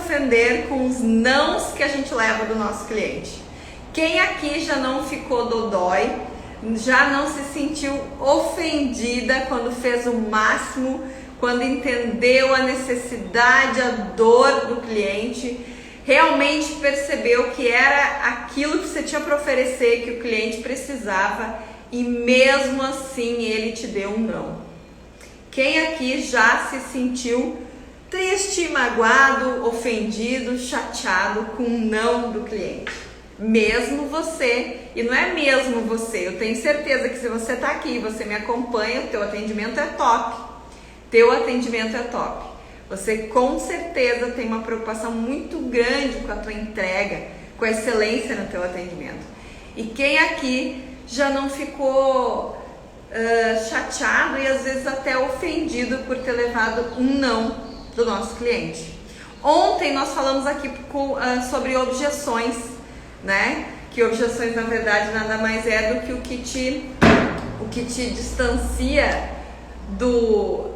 ofender com os nãos que a gente leva do nosso cliente. Quem aqui já não ficou dodói, já não se sentiu ofendida quando fez o máximo, quando entendeu a necessidade, a dor do cliente, realmente percebeu que era aquilo que você tinha para oferecer, que o cliente precisava e mesmo assim ele te deu um não? Quem aqui já se sentiu triste, magoado, ofendido, chateado com um não do cliente? Mesmo você, e não é mesmo você, eu tenho certeza que se você está aqui, você me acompanha, o teu atendimento é top. Teu atendimento é top. Você com certeza tem uma preocupação muito grande com a tua entrega, com a excelência no teu atendimento. E quem aqui já não ficou chateado e às vezes até ofendido por ter levado um não do nosso cliente? Ontem nós falamos aqui sobre objeções, né? Que objeções na verdade nada mais é do que o que te distancia do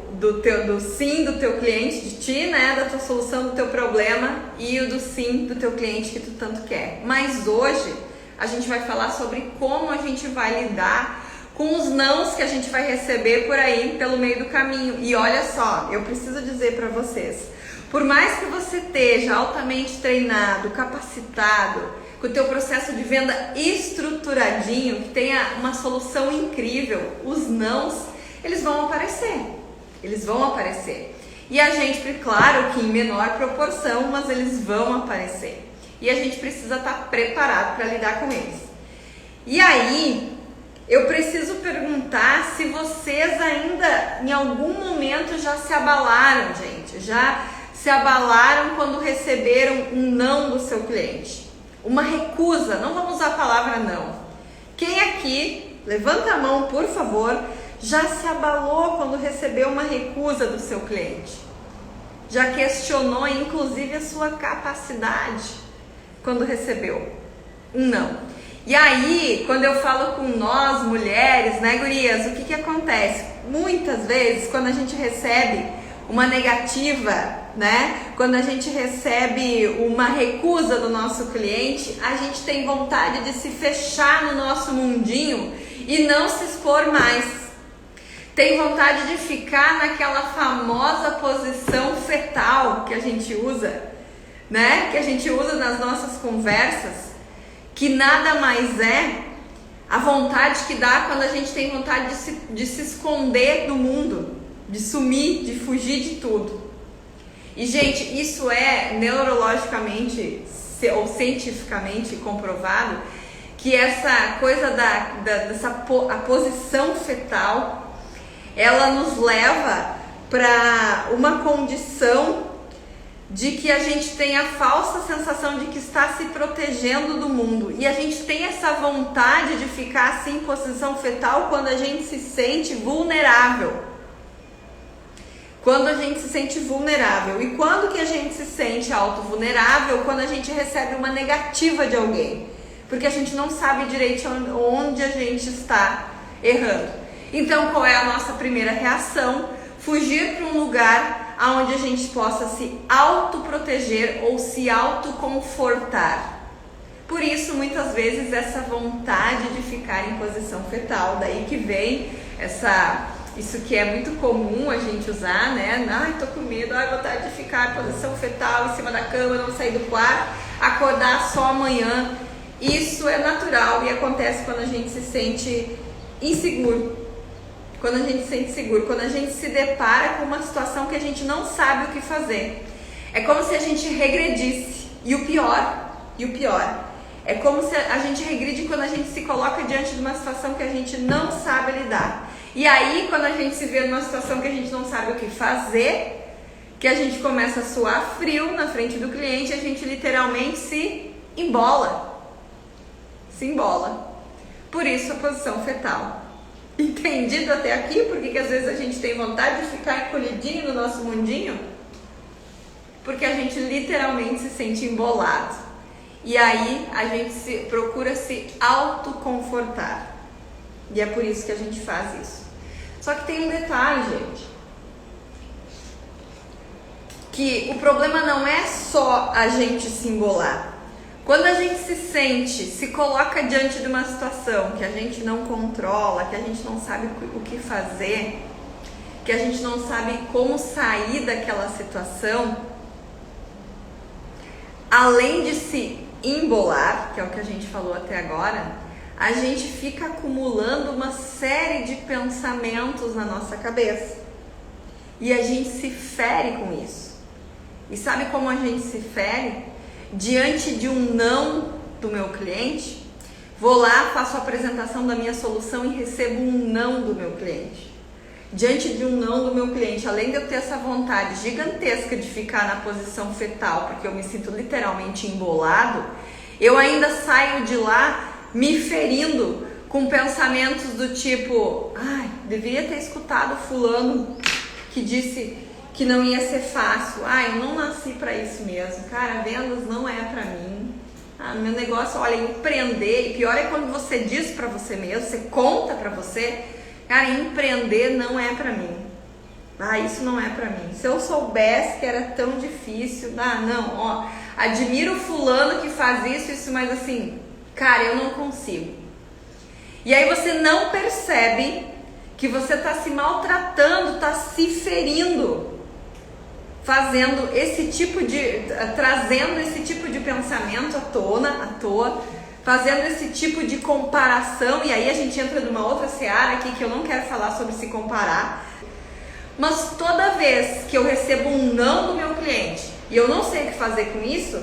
sim do teu cliente, de ti, né, da tua solução do teu problema, e o do sim do teu cliente que tu tanto quer. Mas hoje a gente vai falar sobre como a gente vai lidar com os nãos que a gente vai receber por aí pelo meio do caminho. E olha só, eu preciso dizer para vocês, por mais que você esteja altamente treinado, capacitado, com o teu processo de venda estruturadinho, que tenha uma solução incrível, os nãos, eles vão aparecer. Eles vão aparecer. E a gente, claro que em menor proporção, mas eles vão aparecer. E a gente precisa estar preparado para lidar com eles. E aí, eu preciso perguntar se vocês ainda, em algum momento, já se abalaram, gente. Já se abalaram quando receberam um não do seu cliente. Uma recusa, não vamos usar a palavra não. Quem aqui, levanta a mão, por favor, já se abalou quando recebeu uma recusa do seu cliente? Já questionou, inclusive, a sua capacidade quando recebeu um não? E aí, quando eu falo com nós, mulheres, né, gurias, o que acontece? Muitas vezes, quando a gente recebe uma negativa, né, quando a gente recebe uma recusa do nosso cliente, a gente tem vontade de se fechar no nosso mundinho e não se expor mais. Tem vontade de ficar naquela famosa posição fetal que a gente usa, né? Que a gente usa nas nossas conversas, que nada mais é a vontade que dá quando a gente tem vontade de se esconder do mundo, de sumir, de fugir de tudo. E, gente, isso é neurologicamente ou cientificamente comprovado, que essa coisa a posição fetal, ela nos leva para uma condição de que a gente tem a falsa sensação de que está se protegendo do mundo. E a gente tem essa vontade de ficar assim em posição fetal quando a gente se sente vulnerável. Quando a gente se sente vulnerável. E quando que a gente se sente auto-vulnerável? Quando a gente recebe uma negativa de alguém. Porque a gente não sabe direito onde a gente está errando. Então, qual é a nossa primeira reação? Fugir para um lugar onde a gente possa se autoproteger ou se autoconfortar. Por isso, muitas vezes, essa vontade de ficar em posição fetal. Daí que vem isso que é muito comum a gente usar, né? Ai, tô com medo, vontade de ficar em posição fetal, em cima da cama, não sair do quarto, acordar só amanhã. Isso é natural e acontece quando a gente se sente inseguro. Quando a gente se sente seguro, quando a gente se depara com uma situação que a gente não sabe o que fazer. É como se a gente regredisse. E o pior, é como se a gente regride quando a gente se coloca diante de uma situação que a gente não sabe lidar. E aí, quando a gente se vê numa situação que a gente não sabe o que fazer, que a gente começa a suar frio na frente do cliente, a gente literalmente se embola. Por isso a posição fetal. Entendido até aqui? Porque que às vezes a gente tem vontade de ficar encolhidinho no nosso mundinho? Porque a gente literalmente se sente embolado. E aí a gente procura se autoconfortar. E é por isso que a gente faz isso. Só que tem um detalhe, gente. que o problema não é só a gente se embolar. Quando a gente se coloca diante de uma situação que a gente não controla, que a gente não sabe o que fazer, que a gente não sabe como sair daquela situação, além de se embolar, que é o que a gente falou até agora, a gente fica acumulando uma série de pensamentos na nossa cabeça. E a gente se fere com isso. E sabe como a gente se fere? Diante de um não do meu cliente, vou lá, faço a apresentação da minha solução e recebo um não do meu cliente. Diante de um não do meu cliente, além de eu ter essa vontade gigantesca de ficar na posição fetal, porque eu me sinto literalmente embolado, eu ainda saio de lá me ferindo com pensamentos do tipo, ai, deveria ter escutado fulano que disse que não ia ser fácil. Eu não nasci para isso mesmo. Cara, vendas não é para mim. Meu negócio, olha, empreender, e pior é quando você diz para você mesmo, você conta para você, cara, empreender não é para mim. Isso não é para mim. Se eu soubesse que era tão difícil, admiro o fulano que faz isso, mas assim, cara, eu não consigo. E aí você não percebe que você está se maltratando, está se ferindo, fazendo esse tipo de, trazendo esse tipo de pensamento à toa, fazendo esse tipo de comparação, e aí a gente entra numa outra seara aqui que eu não quero falar sobre se comparar, mas toda vez que eu recebo um não do meu cliente e eu não sei o que fazer com isso,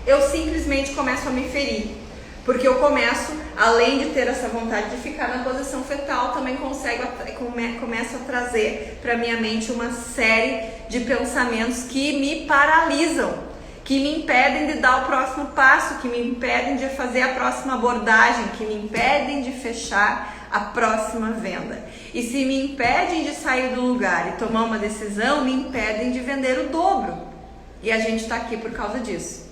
eu simplesmente começo a me ferir. Porque eu começo, além de ter essa vontade de ficar na posição fetal, também começo a trazer para minha mente uma série de pensamentos que me paralisam, que me impedem de dar o próximo passo, que me impedem de fazer a próxima abordagem, que me impedem de fechar a próxima venda. E se me impedem de sair do lugar e tomar uma decisão, me impedem de vender o dobro. E a gente está aqui por causa disso.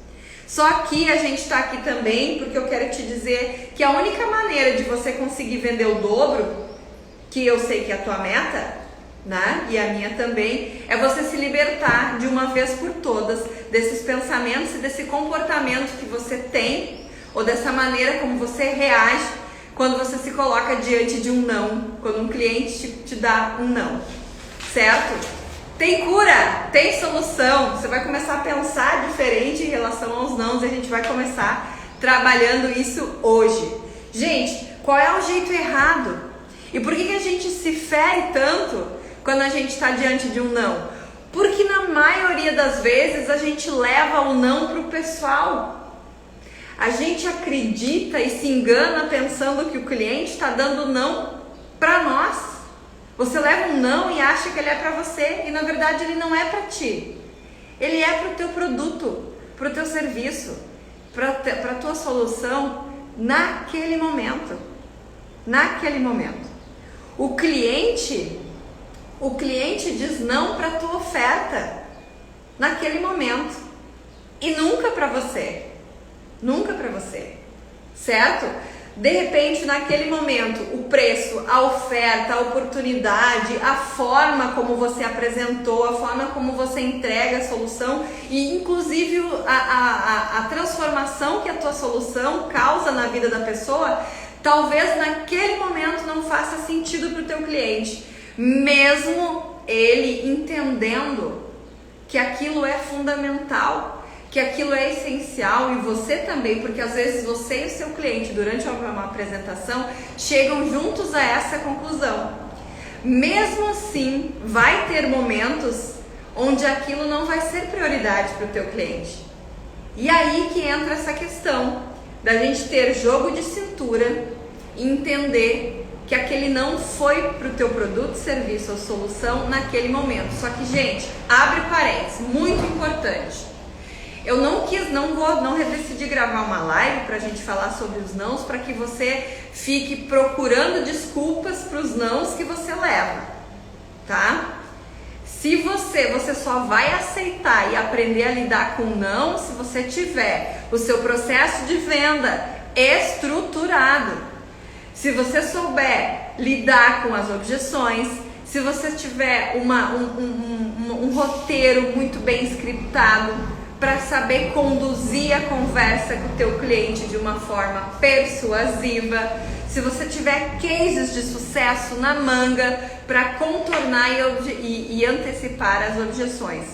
Só que a gente está aqui também porque eu quero te dizer que a única maneira de você conseguir vender o dobro, que eu sei que é a tua meta, né? E a minha também, é você se libertar de uma vez por todas desses pensamentos e desse comportamento que você tem, ou dessa maneira como você reage quando você se coloca diante de um não, quando um cliente te dá um não, certo? Tem cura, tem solução, você vai começar a pensar diferente em relação aos nãos e a gente vai começar trabalhando isso hoje. Gente, qual é o jeito errado? E por que a gente se fere tanto quando a gente está diante de um não? Porque na maioria das vezes a gente leva o não para o pessoal. A gente acredita e se engana pensando que o cliente está dando não para nós. Você leva um não e acha que ele é para você e na verdade ele não é para ti. Ele é para o teu produto, para o teu serviço, para a tua solução naquele momento. Naquele momento. O cliente diz não para a tua oferta naquele momento e nunca para você. Nunca para você. Certo? De repente, naquele momento, o preço, a oferta, a oportunidade, a forma como você apresentou, a forma como você entrega a solução e inclusive a transformação que a tua solução causa na vida da pessoa, talvez naquele momento não faça sentido para o teu cliente, mesmo ele entendendo que aquilo é fundamental, que aquilo é essencial, e você também, porque às vezes você e o seu cliente durante uma apresentação chegam juntos a essa conclusão. Mesmo assim, vai ter momentos onde aquilo não vai ser prioridade para o teu cliente. E aí que entra essa questão da gente ter jogo de cintura e entender que aquele não foi para o teu produto, serviço ou solução naquele momento. Só que, gente, abre parênteses, muito importante. Eu não decidi gravar uma live pra gente falar sobre os nãos, para que você fique procurando desculpas para os nãos que você leva, tá? Se você só vai aceitar e aprender a lidar com não se você tiver o seu processo de venda estruturado. Se você souber lidar com as objeções, se você tiver um roteiro muito bem scriptado para saber conduzir a conversa com o teu cliente de uma forma persuasiva, se você tiver cases de sucesso na manga para contornar e antecipar as objeções.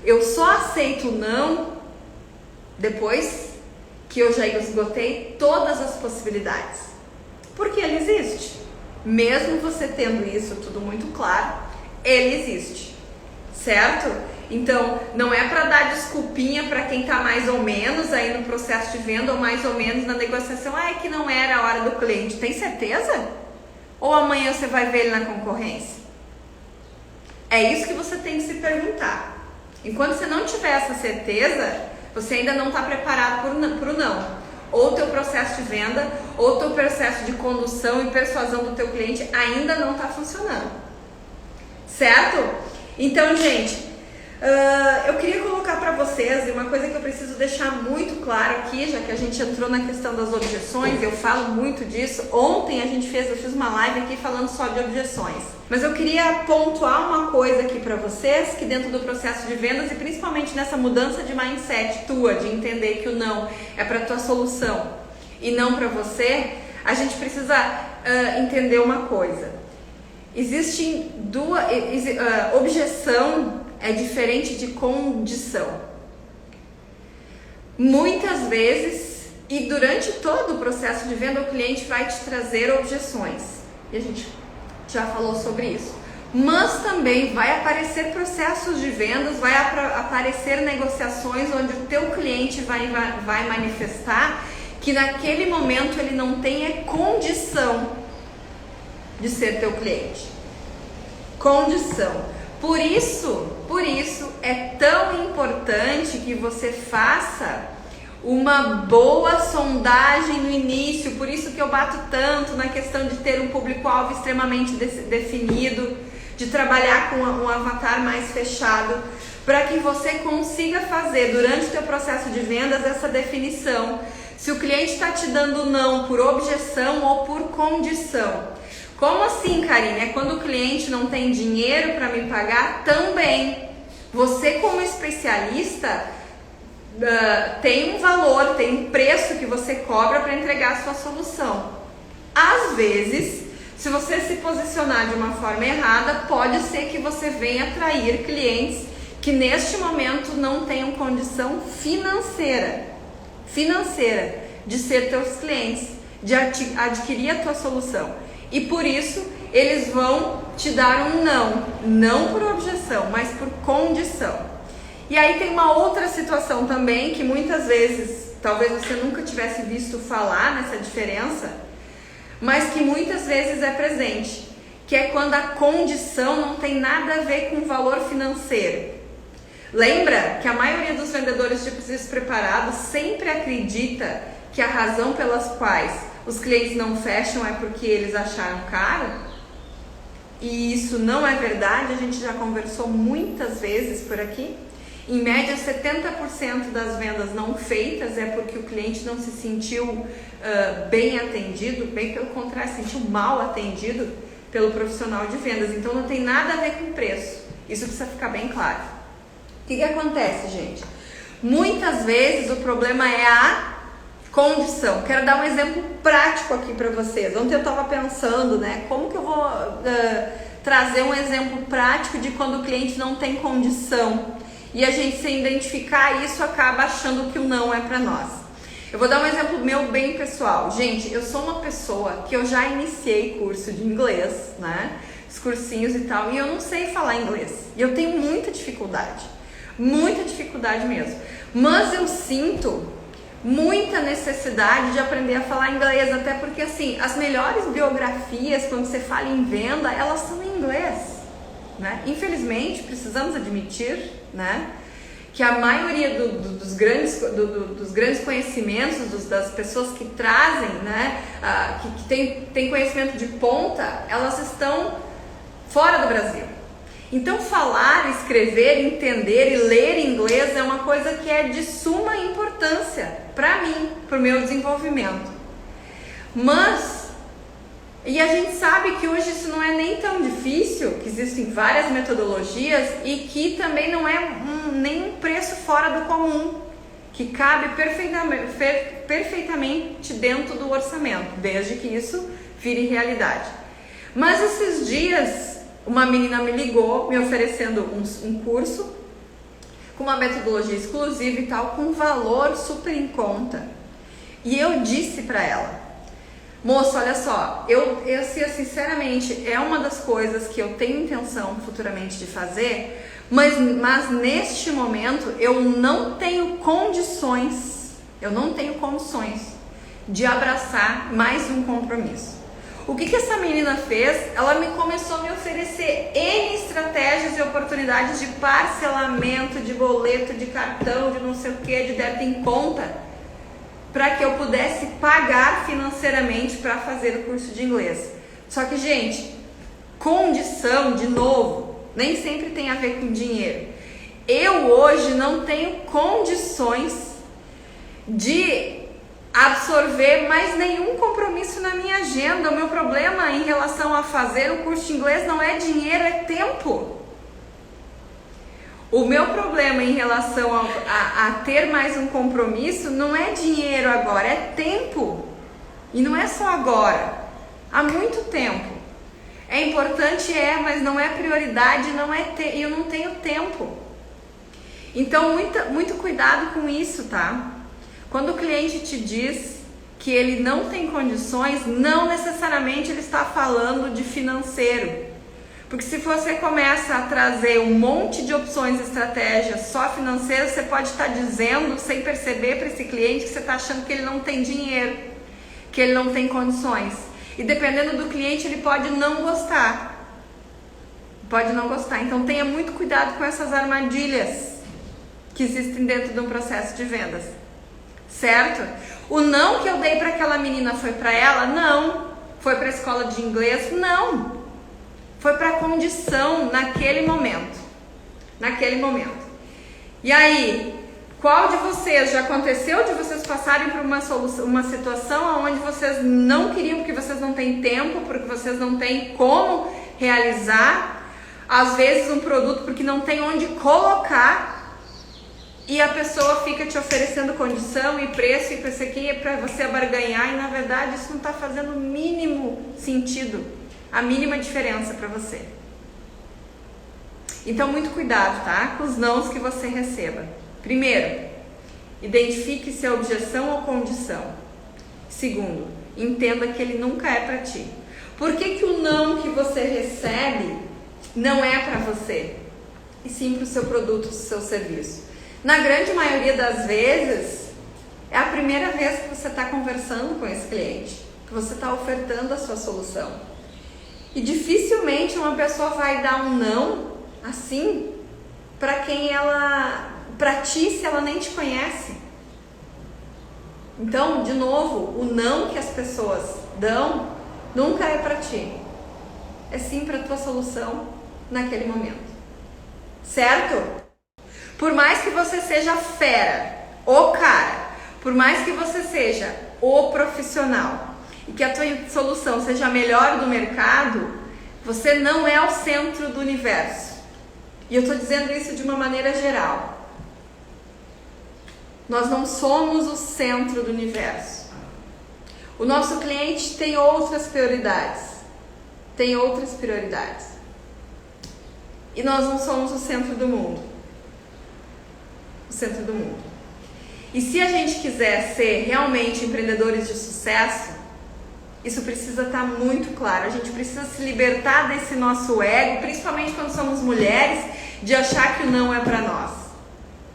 Eu só aceito não depois que eu já esgotei todas as possibilidades, porque ele existe. Mesmo você tendo isso tudo muito claro, ele existe, certo? Então, não é para dar desculpinha para quem está mais ou menos aí no processo de venda ou mais ou menos na negociação. Ah, é que não era a hora do cliente. Tem certeza? Ou amanhã você vai ver ele na concorrência? É isso que você tem que se perguntar. Enquanto você não tiver essa certeza, você ainda não está preparado para o não. Ou o teu processo de venda, ou o teu processo de condução e persuasão do teu cliente ainda não está funcionando. Certo? Então, gente, eu queria colocar para vocês uma coisa que eu preciso deixar muito claro aqui, já que a gente entrou na questão das objeções, eu falo muito disso. Ontem eu fiz uma live aqui falando só de objeções, mas eu queria pontuar uma coisa aqui para vocês, que dentro do processo de vendas e principalmente nessa mudança de mindset tua, de entender que o não é para tua solução e não para você, a gente precisa entender uma coisa. Existem duas... objeção é diferente de condição. Muitas vezes, e durante todo o processo de venda, o cliente vai te trazer objeções. E a gente já falou sobre isso. Mas também vai aparecer processos de vendas, vai aparecer negociações onde o teu cliente vai manifestar que naquele momento ele não tem condição de ser teu cliente. Condição. Por isso é tão importante que você faça uma boa sondagem no início. Por isso que eu bato tanto na questão de ter um público-alvo extremamente definido, de trabalhar com um avatar mais fechado, para que você consiga fazer durante o teu processo de vendas essa definição. Se o cliente está te dando não por objeção ou por condição. Como assim, Karine? É quando o cliente não tem dinheiro para me pagar? Também. Você, como especialista, tem um valor, tem um preço que você cobra para entregar a sua solução. Às vezes, se você se posicionar de uma forma errada, pode ser que você venha atrair clientes que neste momento não tenham condição financeira de ser teus clientes, de adquirir a tua solução. E por isso, eles vão te dar um não por objeção, mas por condição. E aí tem uma outra situação também, que muitas vezes, talvez você nunca tivesse visto falar nessa diferença, mas que muitas vezes é presente, que é quando a condição não tem nada a ver com o valor financeiro. Lembra que a maioria dos vendedores de preços preparados sempre acredita que a razão pelas quais os clientes não fecham é porque eles acharam caro? E isso não é verdade, a gente já conversou muitas vezes por aqui. Em média, 70% das vendas não feitas é porque o cliente não se sentiu bem atendido, bem pelo contrário, se sentiu mal atendido pelo profissional de vendas. Então não tem nada a ver com preço, isso precisa ficar bem claro. O que acontece, gente? Muitas vezes o problema é a condição. Quero dar um exemplo prático aqui para vocês. Ontem eu estava pensando, né, como que eu vou trazer um exemplo prático de quando o cliente não tem condição. E a gente, sem identificar isso, acaba achando que o não é para nós. Eu vou dar um exemplo meu bem pessoal. Gente, eu sou uma pessoa que eu já iniciei curso de inglês, né? Os cursinhos e tal, e eu não sei falar inglês. E eu tenho muita dificuldade mesmo. Mas eu sinto muita necessidade de aprender a falar inglês, até porque, assim, as melhores biografias, quando você fala em venda, elas são em inglês, né? Infelizmente, precisamos admitir, né, que a maioria dos grandes conhecimentos das pessoas que trazem, né, que tem conhecimento de ponta, elas estão fora do Brasil. Então, falar, escrever, entender e ler inglês é uma coisa que é de suma importância para mim, para o meu desenvolvimento. Mas E a gente sabe que hoje isso não é nem tão difícil, que existem várias metodologias e que também não é nenhum preço fora do comum, que cabe perfeitamente dentro do orçamento, desde que isso vire realidade. Mas esses dias, uma menina me ligou me oferecendo um curso com uma metodologia exclusiva e tal, com valor super em conta. E eu disse para ela: moça, olha só, eu sinceramente, é uma das coisas que eu tenho intenção futuramente de fazer, mas neste momento eu não tenho condições de abraçar mais um compromisso. O que essa menina fez? Ela começou a me oferecer N estratégias e oportunidades de parcelamento, de boleto, de cartão, de não sei o que, de débito em conta, para que eu pudesse pagar financeiramente para fazer o curso de inglês. Só que, gente, condição, de novo, nem sempre tem a ver com dinheiro. Eu hoje não tenho condições de absorver mais nenhum compromisso na minha agenda. O meu problema em relação a fazer o curso de inglês não é dinheiro, é tempo. O meu problema em relação a ter mais um compromisso não é dinheiro agora, é tempo. E não é só agora, há muito tempo. É importante, mas não é prioridade, e eu não tenho tempo. Então, muito cuidado com isso, tá? Quando o cliente te diz que ele não tem condições, não necessariamente ele está falando de financeiro. Porque se você começa a trazer um monte de opções, estratégias só financeiras, você pode estar dizendo, sem perceber, para esse cliente que você está achando que ele não tem dinheiro, que ele não tem condições. E dependendo do cliente, ele pode não gostar. Então tenha muito cuidado com essas armadilhas que existem dentro de um processo de vendas. Certo? O não que eu dei para aquela menina foi para ela? Não. Foi para a escola de inglês? Não. Foi para a condição naquele momento. E aí, qual de vocês já aconteceu de vocês passarem por uma situação onde vocês não queriam, porque vocês não têm tempo, porque vocês não têm como realizar, às vezes um produto porque não tem onde colocar, e a pessoa fica te oferecendo condição e preço e isso aqui é para você barganhar, e na verdade isso não está fazendo o mínimo sentido, a mínima diferença para você. Então muito cuidado, tá? Com os nãos que você receba. Primeiro, identifique se é objeção ou condição. Segundo, entenda que ele nunca é para ti. Por que o não que você recebe não é para você, e sim para o seu produto, para o seu serviço? Na grande maioria das vezes, é a primeira vez que você está conversando com esse cliente, que você está ofertando a sua solução. E dificilmente uma pessoa vai dar um não assim para ti, se ela nem te conhece. Então, de novo, o não que as pessoas dão nunca é para ti. É sim para a tua solução naquele momento. Certo? Por mais que você seja fera, o cara, por mais que você seja o profissional e que a tua solução seja a melhor do mercado, você não é o centro do universo. E eu estou dizendo isso de uma maneira geral. Nós não somos o centro do universo. O nosso cliente tem outras prioridades. E nós não somos o centro do mundo. E se a gente quiser ser realmente empreendedores de sucesso, isso precisa estar muito claro. A gente precisa se libertar desse nosso ego, principalmente quando somos mulheres, de achar que o não é para nós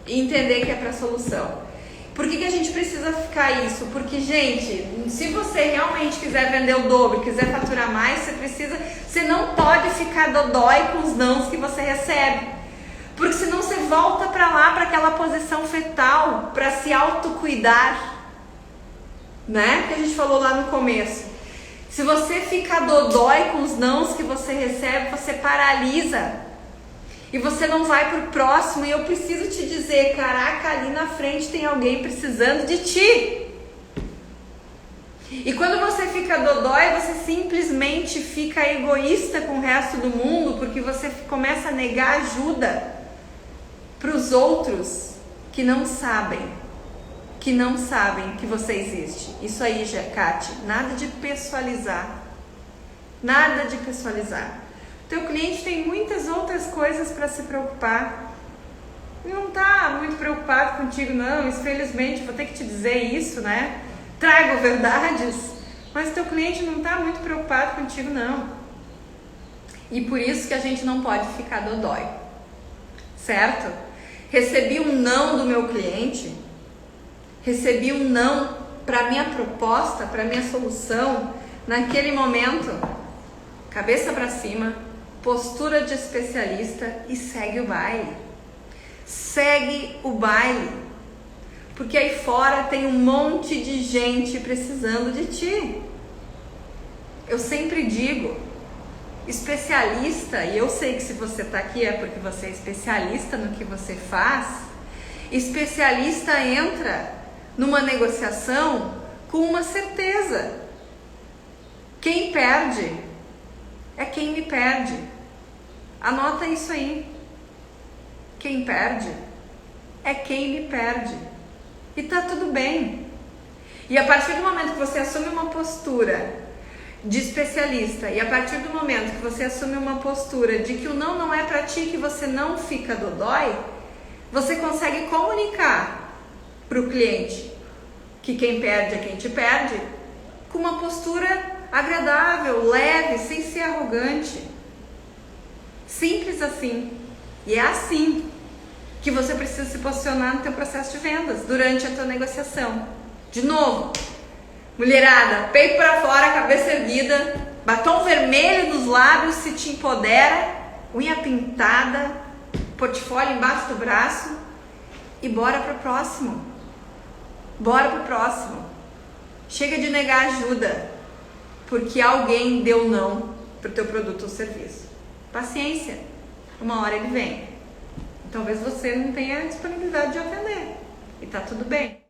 e entender que é para a solução. Por que a gente precisa ficar isso? Porque, gente, se você realmente quiser vender o dobro, quiser faturar mais, você não pode ficar dodói com os nãos que você recebe. Porque senão você volta para lá, para aquela posição fetal, para se autocuidar, né? Que a gente falou lá no começo. Se você ficar dodói com os nãos que você recebe, você paralisa. E você não vai pro próximo. E eu preciso te dizer, caraca, ali na frente tem alguém precisando de ti. E quando você fica dodói, você simplesmente fica egoísta com o resto do mundo, porque você começa a negar ajuda para os outros que não sabem que você existe. Isso aí, Kati, nada de pessoalizar. Nada de pessoalizar. Teu cliente tem muitas outras coisas para se preocupar. Ele não está muito preocupado contigo, não. Infelizmente, vou ter que te dizer isso, né? Trago verdades, mas teu cliente não está muito preocupado contigo, não. E por isso que a gente não pode ficar dodói, certo? Recebi um não do meu cliente, recebi um não para minha proposta, para minha solução, naquele momento, cabeça para cima, postura de especialista e segue o baile. Segue o baile. Porque aí fora tem um monte de gente precisando de ti. Eu sempre digo, especialista, e eu sei que se você está aqui é porque você é especialista no que você faz, especialista entra numa negociação com uma certeza. Quem perde é quem me perde. Anota isso aí. Quem perde é quem me perde. E tá tudo bem. E a partir do momento que você assume uma postura de especialista, e a partir do momento que você assume uma postura de que o não é pra ti, que você não fica dodói, você consegue comunicar pro cliente que quem perde é quem te perde, com uma postura agradável, leve, sem ser arrogante. Simples assim. E é assim que você precisa se posicionar no teu processo de vendas, durante a tua negociação. De novo, mulherada, peito para fora, cabeça erguida, batom vermelho nos lábios se te empodera, unha pintada, portfólio embaixo do braço e bora pro próximo. Bora pro próximo. Chega de negar ajuda, porque alguém deu não pro teu produto ou serviço. Paciência, uma hora ele vem. Talvez você não tenha disponibilidade de atender. E tá tudo bem.